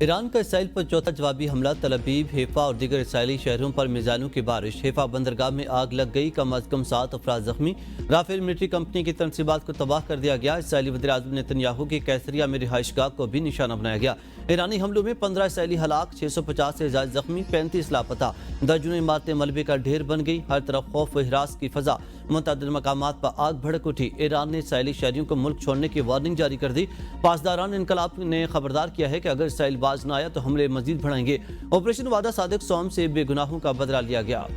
Iran का Israel पर चौथा जवाबी हमला। तल अवीव, हैफा और दीगर इसराइली शहरों पर मिसाइलों की बारिश। हैफा बंदरगाह में आग लग गई, कम अज कम 7 अफराद जख्मी। राफेल मिलिट्री कंपनी की तनसीबात को तबाह कर दिया गया। इसराइली वज़ीर-ए-आज़म नेतन्याहू की कैसरिया में रिहाइशगाह को भी निशाना बनाया गया। ईरानी हमलों में 15 इसराइली हलाक, 650 से ज़्यादा जख्मी, 35 लापता। दर्जनों इमारतें मलबे का ढेर बन गई। हर तरफ खौफ व हिरास की फजा। मुतअद्दिद मकामात पर आग भड़क उठी। ईरान ने इसराइली शहरियों को मुल्क छोड़ने की वार्निंग जारी कर दी। पासदारान इनकलाब ने खबरदार किया है कि अगर इसराइल बाज न आया तो हमले मजीद बढ़ाएंगे। ऑपरेशन वादा सादिक सोम से बेगुनाहों का बदला लिया गया।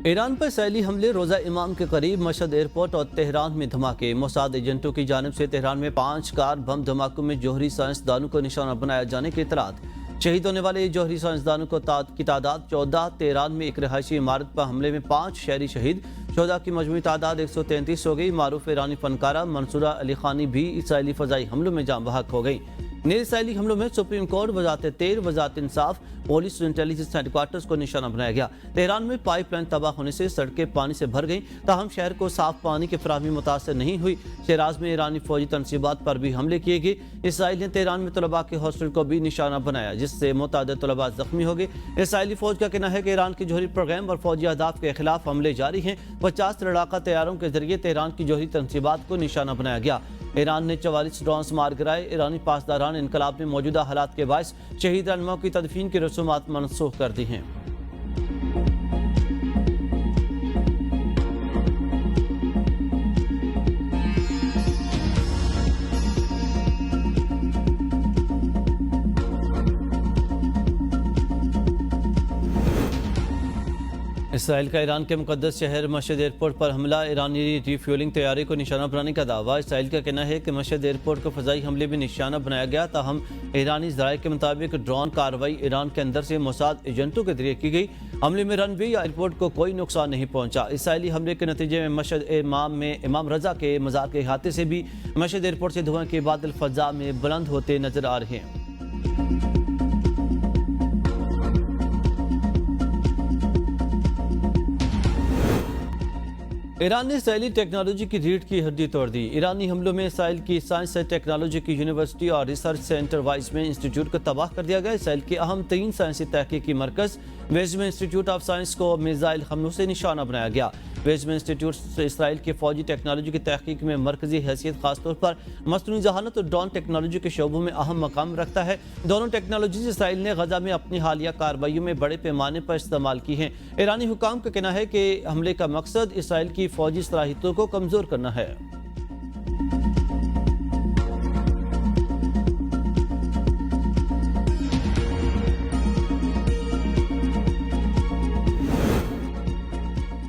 ईरान पर इसराइली हमले। रोज़ा इमाम के करीब मशहद एयरपोर्ट और तेहरान में धमाके। मोसाद एजेंटों की जानिब से तेहरान में 5 कार बम धमाकों में जौहरी साइंसदानों को निशाना बनाया जाने की इतलात। शहीद होने वाले जौहरी साइंसदानों की तादाद 14। तेहरान में एक रिहायशी इमारत पर हमले में 5 शहरी शहीद। शोधा की मजमूई तादाद 133 हो गई। मारूफ ईरानी फनकारा मंसूरा अली खानी भी इसराइली फजाई हमलों में जाम बहक हो गई। नए इसराइली हमलों में सुप्रीम कोर्ट, वजारत तेल, वजारत इंसाफ, पुलिस और इंटेलिजेंस हेडक्वार्टर्स को निशाना बनाया गया। तेहरान में पाइपलाइन तबाह होने से सड़कें पानी से भर गईं, ताहम शहर को साफ पानी की फराहमी मुतासर नहीं हुई। शहराज में ईरानी फौजी तनसीबात पर भी हमले किए गए। इसराइल ने तेहरान में तलबा के हॉस्टल को भी निशाना बनाया, जिससे मुतअद्दिद तलबा जख्मी हो गए। इसराइली फौज का कहना है कि ईरान के जौहरी प्रोग्राम और फौजी अहदाफ के खिलाफ हमले जारी हैं। 50 लड़ाका तैयारों के जरिए तेहरान की जौहरी तनसीबात को निशाना बनाया गया। ईरान ने 44 ड्रोन्स मार गिराए। ईरानी पासदारान इनकलाब में मौजूदा हालात के बायस शहीद रहनुमाओं की तदफीन की रसूमात मनसूख कर दी हैं। इसराइल का ईरान के मुकद्दस शहर मशहद एयरपोर्ट पर हमला। ईरानी रिफ्यूलिंग तैयारी को निशाना बनाने का दावा। इसराइल का कहना है कि मशहद एयरपोर्ट को फजाई हमले में निशाना बनाया गया। ताहम ईरानी ज़राए के मुताबिक ड्रोन कार्रवाई ईरान के अंदर से मोसाद एजेंटों के जरिए की गई। हमले में रनवे या एयरपोर्ट को कोई नुकसान नहीं पहुंचा। इसराइली हमले के नतीजे में मशहद इमाम रजा के मज़ार के अहाते से भी मशहद एयरपोर्ट से धुआं के बादल फजा में बुलंद होते नजर आ रहे हैं। ईरान ने इसराइली टेक्नोलॉजी की रीढ़ की हड्डी तोड़ दी। ईरानी हमलों में इसराइल की साइंस एंड टेक्नोलॉजी की यूनिवर्सिटी और रिसर्च सेंटर वाइसमैन इंस्टीट्यूट को तबाह कर दिया गया। इसराइल के अहम 3 साइंसी तहकीकी मरकज वेज़मैन इंस्टीट्यूट ऑफ साइंस को मिसाइल हमलों से निशाना बनाया गया। वेज़मैन इंस्टीट्यूट इसराइल के फौजी टेक्नोलॉजी की तहकीक में मरकजी हैसियत, खासतौर पर मसनूई जहानत और ड्रोन टेक्नोलॉजी के शोबों में अहम मकाम रखता है। दोनों टेक्नोलॉजीज इसराइल ने गजा में अपनी हालिया कार्रवाइयों में बड़े पैमाने पर इस्तेमाल की हैं। ईरानी हुकाम का कहना है कि हमले का मकसद इसराइल की फौजी सलाहियतों को कमजोर करना है।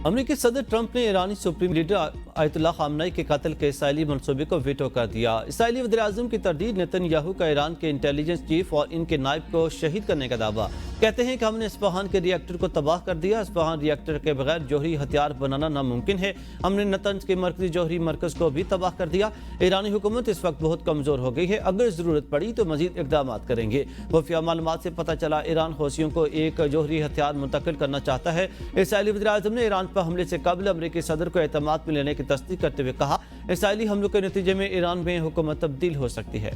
अमेरिकी सदर ट्रंप ने ईरानी सुप्रीम लीडर आयतुल्लाह खामनेई के कत्ल के इसराइली मंसूबे को वीटो कर दिया। इसराइली वज़ीर-ए-आज़म की तरदीद। नेतन्याहू का ईरान के इंटेलिजेंस चीफ और इनके नायब को शहीद करने का दावा। कहते हैं कि हमने इस्फहान के रिएक्टर को तबाह कर दिया। इस्फहान रिएक्टर के बगैर जौहरी हथियार बनाना नामुमकिन है। हमने नतंज के मरकजी जौहरी मरकज को भी तबाह कर दिया। ईरानी हुकूमत इस वक्त बहुत कमजोर हो गई है। अगर जरूरत पड़ी तो मजीद इकदाम करेंगे। खुफिया मालूमात से पता चला ईरान हौसियों को एक जौहरी हथियार मुंतकिल करना चाहता है। इसराइली वज़ीर-ए-आज़म ने ईरान पर हमले से कबल अमेरिकी सदर को एतमाद में लेने की तस्दीक करते हुए कहा, इसराइली हमलों के नतीजे में ईरान में हुकूमत तब्दील हो सकती है।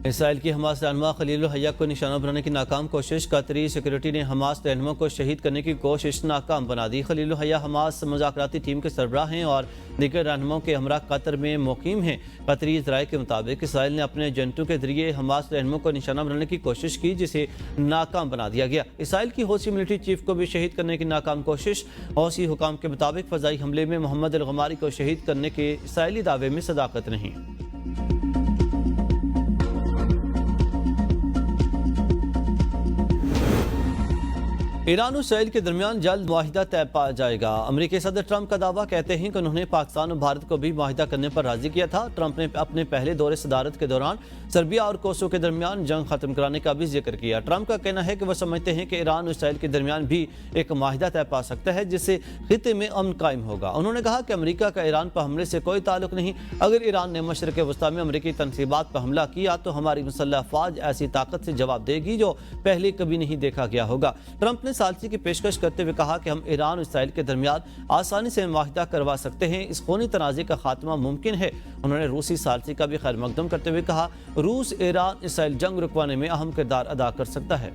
इसराइल की हमास रहनुमा खलील हया को निशाना बनाने की नाकाम कोशिश। कतरी सिक्योरिटी ने हमास रहनुमा को शहीद करने की कोशिश नाकाम बना दी। खलील हया हमास मुज़ाकराती टीम के सरबराह हैं और दीगर रहनुमाओं के हमरा कतर में मुकीम हैं। कतरी ज़राए के मुताबिक इसराइल ने अपने एजेंटों के जरिए हमास रहनुमा को निशाना बनाने की कोशिश की, जिसे नाकाम बना दिया गया। इसराइल की हौसी मिलिट्री चीफ को भी शहीद करने की नाकाम कोशिश। हौसी हुकाम के मुताबिक फ़ज़ाई हमले में मोहम्मद अल गमारी को शहीद करने के इसराइली दावे में सदाकत नहीं। ईरान और इसराइल के दरमियान जल्द मुआहिदा तय पा जाएगा। अमेरिकी सदर ट्रंप का दावा, कहते हैं कि उन्होंने पाकिस्तान और भारत को भी मुआहिदा करने पर राजी किया था। ट्रंप ने अपने पहले दौरे सदारत के दौरान सर्बिया और कोसोवो के दरमियान जंग खत्म कराने का भी जिक्र किया। ट्रंप का कहना है कि वह समझते हैं कि ईरान और इसराइल के दरमियान भी एक मुआहिदा तय पा सकता है, जिससे खित्ते में अमन कायम होगा। उन्होंने कहा कि अमेरिका का ईरान पर हमले से कोई ताल्लुक नहीं। अगर ईरान ने मशरक़ वस्ता में अमेरिकी तनसीबात पर हमला किया तो हमारी मुसल्लह अफवाज ऐसी ताकत से जवाब देगी जो पहले कभी नहीं देखा गया होगा। ट्रंप ने सालसी की पेशकश करते हुए कहा कि हम ईरान और इसराइल के दरमियान आसानी से मुआहिदा करवा सकते हैं। इस खूनी तनाज़े का खात्मा मुमकिन है। उन्होंने रूसी सालसी का भी खैर मकदम करते हुए कहा, रूस ईरान इसराइल जंग रुकवाने में अहम किरदार अदा कर सकता है।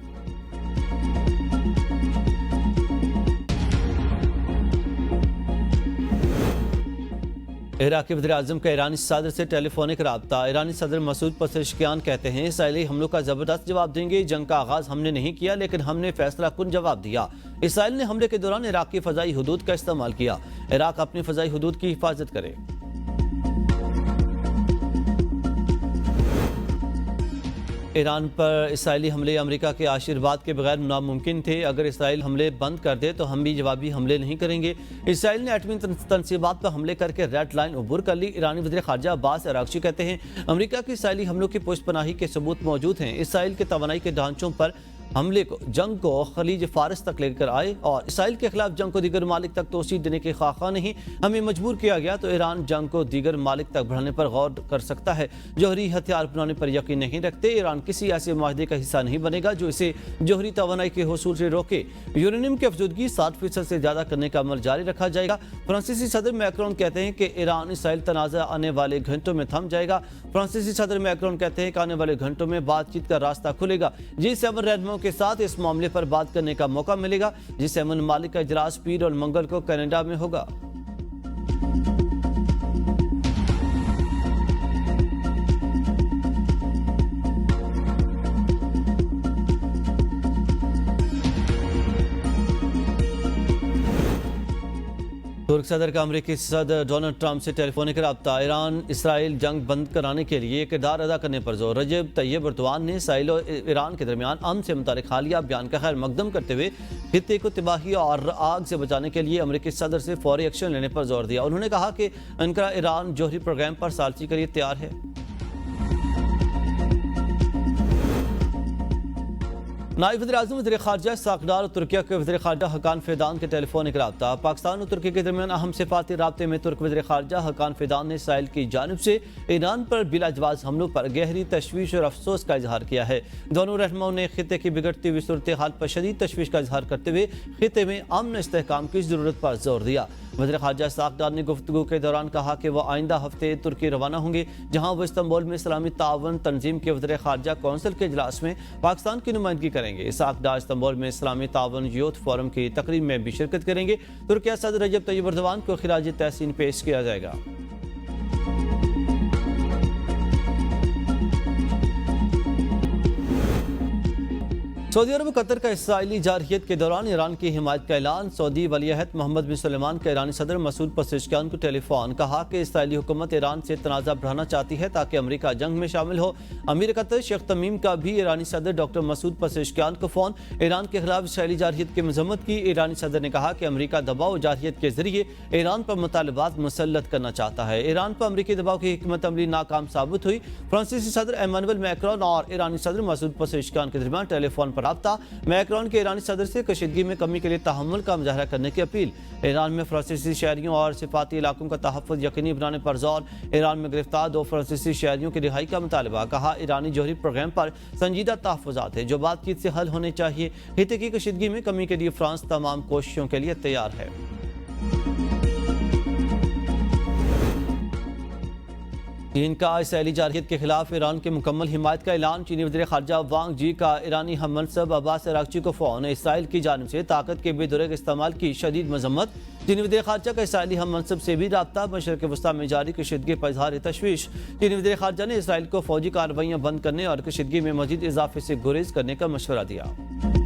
इराक़ी वज़ीर-ए-आज़म का ईरानी सदर से टेलीफोनिक रब्ता। ईरानी सदर मसूद पेज़ेश्कियान कहते हैं, इसराइली हमलों का ज़बरदस्त जवाब देंगे। जंग का आगाज़ हमने नहीं किया, लेकिन हमने फैसला कुन जवाब दिया। इसराइल ने हमले के दौरान इराक़ की फ़ज़ाई हुदूद का इस्तेमाल किया। इराक़ अपनी फ़ज़ाई हुदूद की हिफाजत करे। ईरान पर इसराइली हमले अमेरिका के आशीर्वाद के बगैर नामुमकिन थे। अगर इसराइल हमले बंद कर दे तो हम भी जवाबी हमले नहीं करेंगे। इसराइल ने एटमी तनसीबात पर हमले करके रेड लाइन उबूर कर ली। ईरानी वज़ीर ख़ारजा अब्बास अराग़ची कहते हैं, अमेरिका की इसराइली हमलों की पुष्टपनाही के सबूत मौजूद हैं। इसराइल के तवानाई के ढांचों पर हमले को जंग को खलीज फारस तक लेकर आए और इसराइल के खिलाफ जंग को दीगर मालिक तक तोसी देने के खाका नहीं। हमें मजबूर किया गया तो ईरान जंग को दीगर मालिक तक बढ़ाने पर गौर कर सकता है। जौहरी हथियार बनाने पर यकीन नहीं रखते। ईरान किसी ऐसे माहदे का हिस्सा नहीं बनेगा जो इसे जौहरी तवानाई के हसूल से रोके। यूरेनियम की अफजदगी 60% से ज़्यादा करने का अमल जारी रखा जाएगा। फ्रांसीसी सदर मैक्रोन कहते हैं कि ईरान इसराइल तनाज़ा आने वाले घंटों में थम जाएगा। फ्रांसीसी सदर मैक्रोन कहते हैं कि आने वाले घंटों में बातचीत का रास्ता खुलेगा। G7 रहनुमाओं के साथ इस मामले पर बात करने का मौका मिलेगा। G7 ममालिक का इजलास पीर और मंगल को कनाडा में होगा। तुर्क सदर का अमेरिकी सदर डोनाल्ड ट्रंप से टेलीफोनिक रब्ता। ईरान इसराइल जंग बंद कराने के लिए किरदार अदा करने पर जोर। रजब तैयब एर्दोआन ने इसराइल और ईरान के दरमियान अमन से मुतालिक हालिया बयान का खैर मकदम करते हुए खित्ते को तबाही और आग से बचाने के लिए अमेरिकी सदर से फौरी एक्शन लेने पर जोर दिया। उन्होंने कहा कि अंकारा ईरान जौहरी प्रोग्राम पर सालसी के लिए तैयार है। नायब वज़ीर-ए-आज़म वज़ीर ख़ारजा इस्हाक़ डार और तुर्किया के वज़ीर ख़ारजा हकान फ़िदान के टेलीफोनिक रब्ता। पाकिस्तान और तुर्की के दरमियान अहम सिफाती राब्ते में तुर्क वज़ीर ख़ारजा हकान फ़िदान ने इसराइल की जानिब से ईरान पर बिलाजवाज़ हमलों पर गहरी तशवीश और अफसोस का इजहार किया है। दोनों रहनुमाओं ने खित्ते की बिगड़ती हुई सूरत हाल पर शदीद तशवीश का इजहार करते हुए खित्ते में अमन इस्तेहकाम की ज़रूरत पर जोर दिया। वज़ीर ख़ारजा इस्हाक़ डार ने गुफ्तगू के दौरान कहा कि वह आइंदा हफ्ते तुर्की रवाना होंगे, जहाँ वह इस्तांबुल में इस्लामी तावन तंजीम के वज़ीर ख़ारजा कौंसिल के इजलास में पाकिस्तान की नुमाइंदगी करेंगे। इस्हाक़ डार इस्तांबुल में इस्लामी तावन यूथ फोरम की तकरीब में भी शिरकत करेंगे। तुर्किया सदर रजब तैयब एर्दोआन को खिराज तहसीन पेश किया जाएगा। सऊदी अरब कतर का इसराइली जारहियत के दौरान ईरान की हिमायत का ऐलान। सऊदी वलीअहद मोहम्मद बिन सलमान का ईरानी सदर मसूद पेज़ेश्कियान को टेलीफोन। कहा कि इसराइली हुकूमत ईरान से तनाज़ा बढ़ाना चाहती है ताकि अमेरिका जंग में शामिल हो। अमीर कतर शेख तमीम का भी ईरानी सदर डॉक्टर मसूद पेज़ेश्कियान को फ़ोन। ईरान के खिलाफ इसराइली जारहियत की मजम्मत की। ईरानी सदर ने कहा कि अमेरिका दबाव और जारहियत के जरिए ईरान पर मुतालबात मुसल्लत करना चाहता है। ईरान पर अमेरिकी दबाव की हिकमत अमली नाकाम साबित हुई। फ्रांसीसी सदर इमानुएल मैक्रोन और ईरानी सदर मसूद पेज़ेश्कियान के दरमियान टेलीफोन पर रब्ता। मैक्रोन के ईरानी सदर से कशीदगी में कमी के लिए तहम्मुल का मुजाहरा करने की अपील। ईरान में फ्रांसीसी शहरियों और सिफाती इलाकों का तहफ़्फ़ुज़ यकीनी बनाने पर जोर। ईरान में गिरफ्तार 2 फ्रांसीसी शहरियों की रिहाई का मुतालबा। कहा, ईरानी जौहरी प्रोग्राम पर संजीदा तहफ़्फ़ुज़ात है जो बातचीत से हल होने चाहिए। खित्ते की कशीदगी में कमी के लिए फ्रांस तमाम कोशिशों के लिए तैयार है। चीन का इसराइली जारहियत के खिलाफ ईरान की मुकम्मल हिमायत का ऐलान। चीनी वज़ीर ख़ारजा वांग जी का ईरानी हम मनसब अब्बास अराग़ची को फ़ोन। इसराइल की जानिब से ताकत के बेदुरग इस्तेमाल की शदीद मजम्मत। चीनी वज़ीर ख़ारजा का इसराइली हम मनसब से भी रब्ता। मशरिक़ वस्ता में जारी कशीदगी पर इज़हार तशवीश। चीनी वज़ीर ख़ारजा ने इसराइल को फ़ौजी कार्रवाइयाँ बंद करने और कशीदगी में मज़ीद इजाफे से गुरेज करने का मशवरा दिया।